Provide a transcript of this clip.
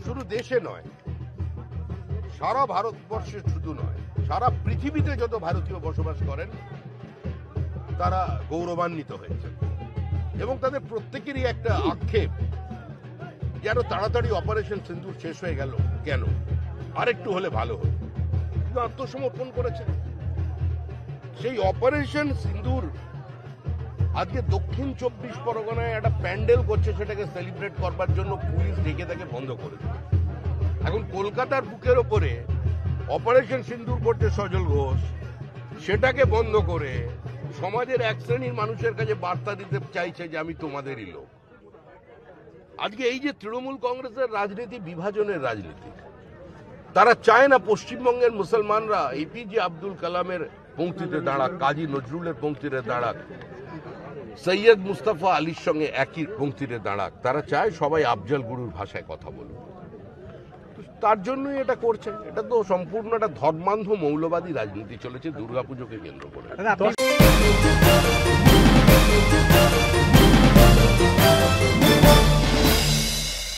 শুধু দেশে নয়, সারা ভারতবর্ষে শুধু নয়, সারা পৃথিবীতে যত ভারতীয় বসবাস করেন তারা গৌরবান্বিত হয়েছে এবং তাদের প্রত্যেকেরই একটা আক্ষেপ যেন তাড়াতাড়ি অপারেশন সিন্দুর শেষ হয়ে গেল কেন, আরেকটু হলে ভালো হতো। আত্মসমর্পণ করেছে। সেই অপারেশন সিন্দুর আজকে দক্ষিণ 24 পরগনায় একটা প্যান্ডেল করছে, সেটাকে সেলিব্রেট করবার জন্য পুলিশ ডেকে তাকে বন্ধ করে দিল। এখন কলকাতার বুকের ওপরে অপারেশন সিন্দুর করছে সজল ঘোষ, সেটাকে বন্ধ করে সমাজের এক শ্রেণীর মানুষের কাছে বার্তা দিতে চাইছে যে আমি তোমাদেরই লোক। আজকে এই যে তৃণমূল কংগ্রেসের রাজনীতি বিভাজনের রাজনীতি, তারা চায় না পশ্চিমবঙ্গের মুসলমানরা এপিজে আব্দুল কালামের পংক্তিতে দাঁড়াক, কাজী নজরুলের পংক্তিতে দাঁড়াক, সৈয়দ মুস্তাফা আলীর সঙ্গে একই পংক্তিতে দাঁড়াক। তারা চায় সবাই আফজল গুরুর ভাষায় কথা বলুক। তার জন্যই এটা করছে। এটা তো সম্পূর্ণ একটা ধর্মান্ধ মৌলবাদী রাজনীতি চলেছে দুর্গাপুজোকে কেন্দ্র করে।